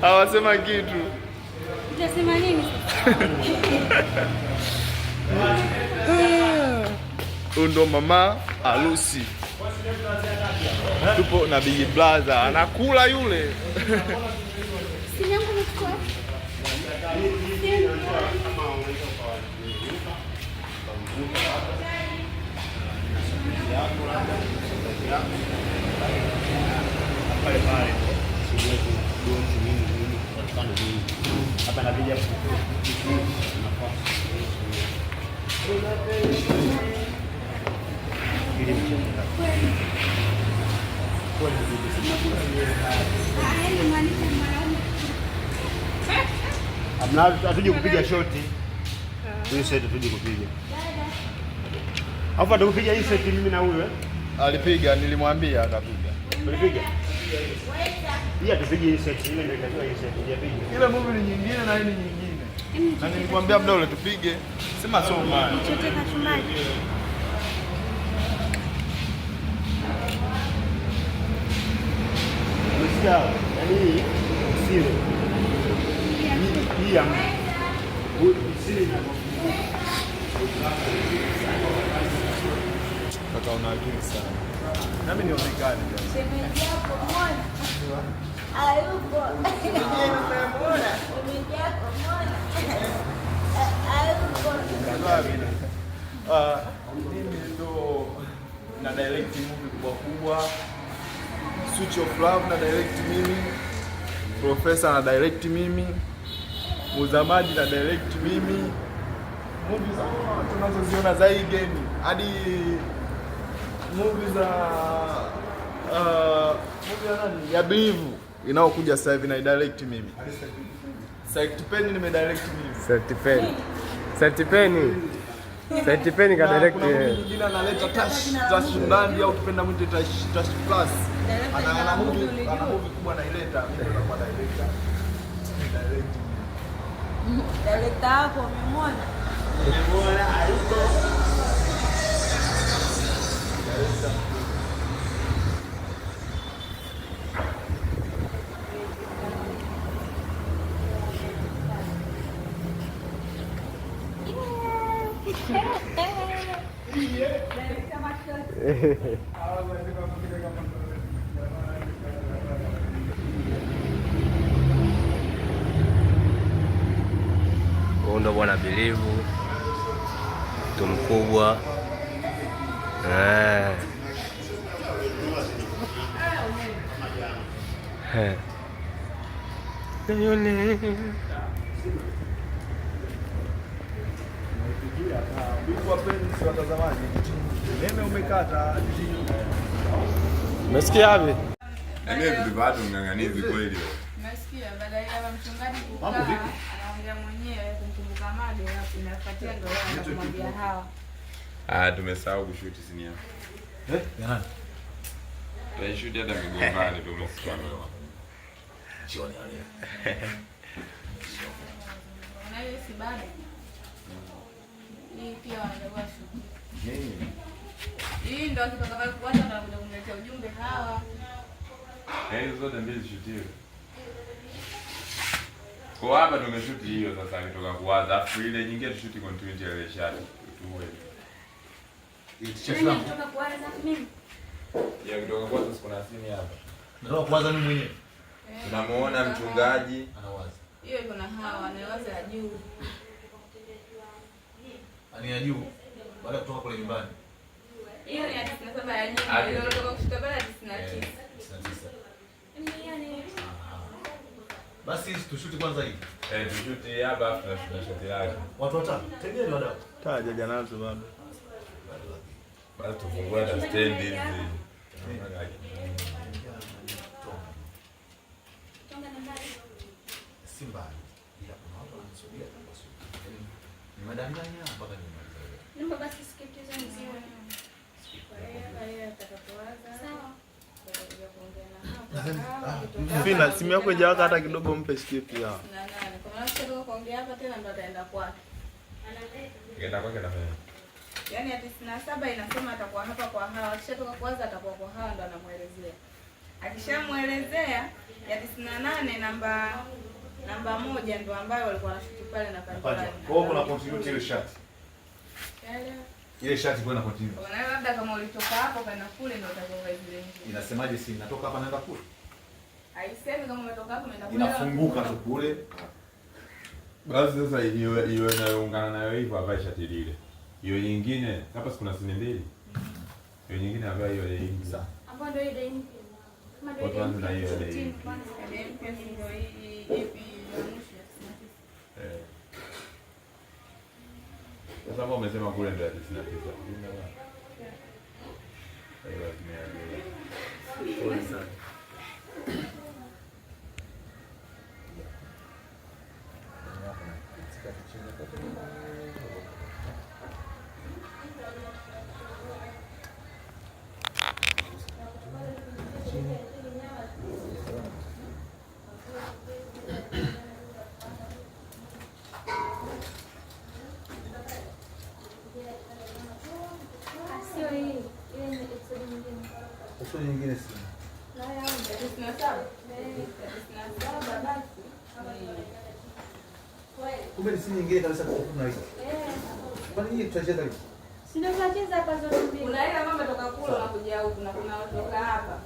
Hawasema kitu. Utasema nini? Ndo mama harusi. Tupo na Big Brother anakula yule. Hatuje kupiga shoti. Hii set tuje kupiga. Hapo atakupiga hii set mimi na huyu alipiga, nilimwambia akapiga. Alipiga. Yeye atupige hii set, ile ndio itakuwa hii set. Hajapiga. Ile movie ni nyingine na hii ni nyingine. Na nilimwambia muda ule tupige. Sema so mbaya. Chote kachumbari. Msikia, yani usile. Hii ya usile na kaka una akili sana. Nami nionekane bwana. Shemeji yako mbona? Hayupo. Mbona? Shemeji yako mbona? Hayupo. Mimi ndo na direct movie kubwa kubwa. Switch of Love na direct mimi. Professor na direct mimi. Muzamadi na direct mimi. Movie za tunazoziona za hii game hadi movie za movie ya nani ya Believe inaokuja sasa hivi na direct mimi. Saitipeni nimedirect mimi. Saitipeni ka direct nyingine analeta Tash ndani au kipenda mwite Tash Plus. Ana movie kubwa anaileta mimi ndo kwa director. Director hapo umemwona? Nimeona hayuko. Ndo bwana Believe mtu mkubwa yule Wapenzi watazamaji, umeme umekata. umesikia wapi? Yaani vitu bado ng'ang'anizi kweli. Nasikia baada ya mchungaji kukaa anaongea mwenyewe kumkumbuka Made hapo inafuatia ndio anamwambia hawa. Tumesahau kushuti sini hapa. Jamani. Tuishuti hata migombani tumesikia wewe. Jioni leo. Na hiyo si bado. Hii pia wanajua shughuli. Hii ndio akitoka kwanza na kuja kumletea ujumbe hawa. Hizo zote mbili shutiwe. Kwa hapa tumeshuti hiyo sasa akitoka kuanza. Afu ile nyingine tushuti continuity ile shot. Tuwe. Nani kutoka kuanza mimi? Ya kutoka kwanza kuna sini hapa. Ndio kwanza mimi mwenyewe. Tunamuona mchungaji anawaza. Hiyo iko na hawa anawaza ya juu. Ani ya juu baada kutoka kule nyumbani. Hiyo ni 97 ya nyuma, ile kutoka kushuka baada ya 99. 99. Yaani Basi tushuti kwanza hivi. tushuti hapa afu na shoti lake. Watu watatu. Tegeni wadau. Taja janazo bado. Basi tufungue na stand hizi. Simba. Ila kuna watu wanasudia kwa sababu ni madanganya mpaka ni maliza. Namba basi sikitizo nzima. Kwa hiyo atakapoanza. Sawa. Fina, simu yako haijawaka hata kidogo, mpe shikie pia. Kwa maana sasa kuongea hapa tena ndo ataenda kwake. Anaenda kwake na wewe. Yaani ya 97 inasema atakuwa hapa kwa hawa. Akishatoka kwanza atakuwa kwa hawa ndo anamuelezea. Akishamuelezea ya 98 namba moja ndo ambayo walikuwa wanashuti pale na Panjani. Kwa hiyo kuna continue ile shati. Ile shati kwa na continue. Kwa labda kama ulitoka hapo kana kule ndo utakuwa zile nje. Inasemaje si natoka hapa naenda kule? Haisemi kama umetoka hapo unaenda kule. Inafunguka tu kule. Basi sasa hiyo inayoungana nayo hivyo hapa shati lile. Hiyo nyingine hapa kuna sini mbili. Hiyo nyingine hapa hiyo ile hii. Hapo ndio ile hii. Kama ndio Watu na hiyo ile hii. Ndio hii ipi ya mwisho ya 99. Sasa hapo umesema kule ndio 99. Pole sana. sio hii. Ile ni episode nyingine. Episode nyingine si. Na ya 97. 97 basi. Kumbe si nyingine kabisa kwa kuna hizo. Kwa nini tutacheza hivi? Sina tunacheza hapa zote mbili. Kuna ile mama toka kule unakuja huku na kuna watu toka hapa.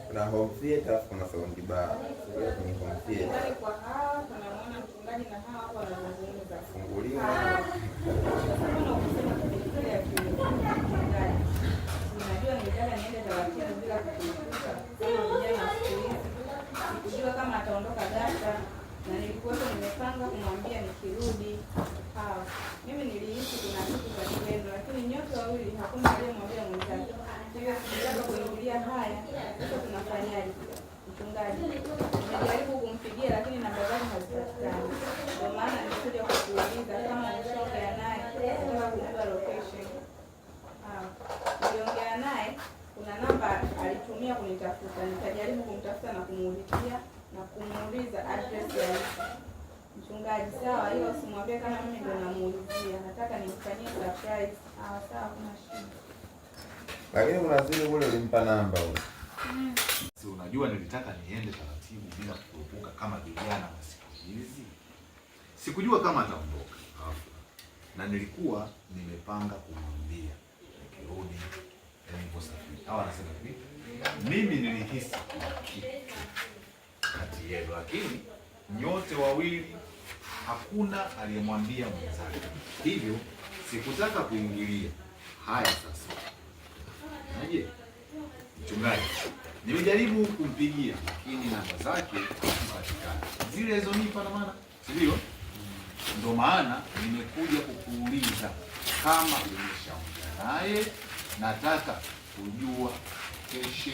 Kuna home theater, kuna sound bar. Kwenye home theater Kwa hawa tunamwona mchungaji na hawa hapa wanazungumza. funguliwa. Unajua nilitaka niende taratibu bila kukumbuka. Kama vijana siku hizi. Sikujua kama ataondoka ghafla na nilikuwa nimepanga kumwambia nikirudi. Mimi nilihisi kuna kitu kati yenu, lakini nyote wawili hakuna aliyemwambia mwenzake. Hivyo sikutaka kuingilia haya. Sasa tunafanyaje? Mchungaji, nimejaribu kumpigia lakini namba zake hazipatikani. Ndio maana nilikuja kukuuliza kama ushaongea naye, nataka kujua location. Niliongea naye, kuna namba alitumia kunitafuta. Nitajaribu kumtafuta na kumuulizia na kumuuliza address ya mchungaji. Sawa, hiyo usimwambie kama mimi ndo namuulizia. Nataka nimfanyie surprise. Sawa, kuna shida. Lakini kuna zile kule ulimpa namba huyo. Si unajua nilitaka niende taratibu bila kukurupuka kama vijana wa siku hizi. Sikujua kama ataondoka ghafla. Na nilikuwa nimepanga kumwambia nikirudi niliposafiri. Hawa anasema hivi. Mimi nilihisi kitu kati yenu, lakini nyote wawili hakuna aliyemwambia mwenzake. Hivyo sikutaka kuingilia. Haya sasa. Naje? Mchungaji, nimejaribu kumpigia lakini namba zake hazipatikani. Zile zonipa na maana, sivyo? Ndio maana nimekuja kukuuliza kama umeshaongea naye, nataka kujua kesho.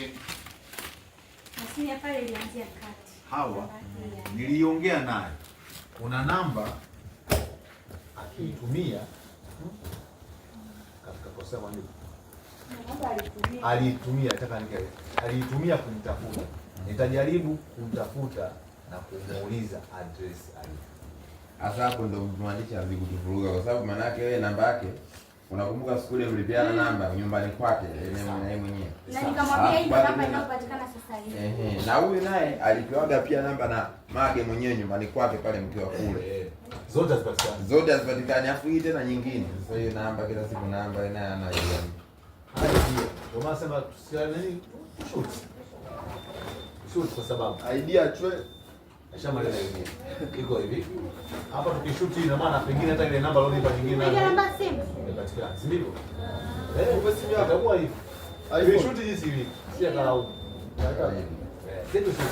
Masinia pale ilianzia kati. Hawa niliongea naye. Kuna namba akiitumia katika kusema nini? Aliitumia kumtafuta. Nitajaribu kumtafuta na kumuuliza address alipo. Hasa hapo ndo mwandishi azikutuvuruga kwa sababu maana yake wewe namba yake unakumbuka siku ile mlipiana namba nyumbani kwake yeye mwenyewe. Na nikamwambia hii namba inayopatikana sasa hivi. Na huyu naye alipewaga pia namba na Mage mwenyewe nyumbani kwake pale mkiwa kule. Zote hazipatikani. Zote hazipatikani, afu hii tena nyingine. Sasa hiyo namba kila siku namba naye anaiona. Hadi hiyo. Ndio maana sema tusiane nini? Shoot kwa sababu Idea chwe ashamaliza hivi. Iko hivi. Hapa tukishoot ina maana pengine hata ile namba leo nipa nyingine Ile na namba simu. imepatikana. Si ndivyo? Umesimu yako itakuwa hivi. Hivi shoot jinsi hivi. Si akalaumu. Kitu shoot.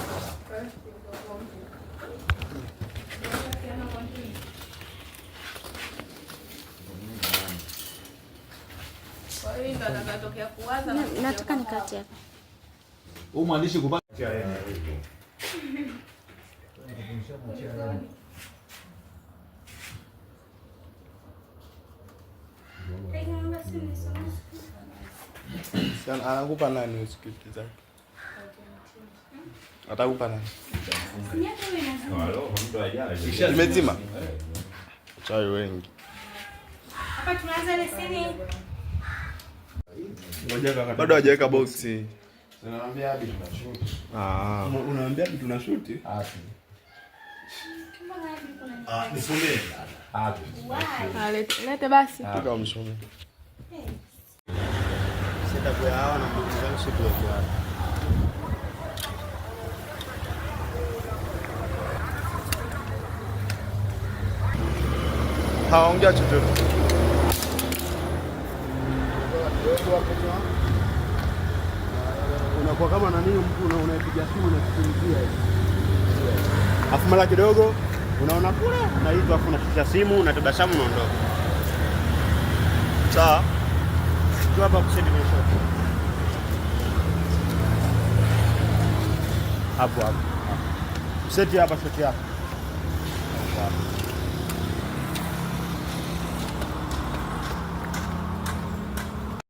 Kwa hiyo ndo atakatokea kuwaza Nataka nikati hapa. Huyu mwandishi kupata Anakupa nani script zake? Atakupa nani? Imezima. Chai wengi. Hapa tunaanza leseni. Bado hajaweka boxi. Unamwambia hadi tunashoot. Unaambia hadi tunashoot? Nisomee. Lete basi. Tuka msome. Sita kwa hawa na ndugu zangu siku ya kwa. Haongea chochote. Unakuwa kama nani mtu unaipiga simu na kukurudia hivi. Afu mara kidogo unaona kule na hizo afu unashusha simu na tabasamu unaondoka. Sawa. Tu hapa kuseti ni shot. Hapo. Seti hapa shoti yako. Sawa.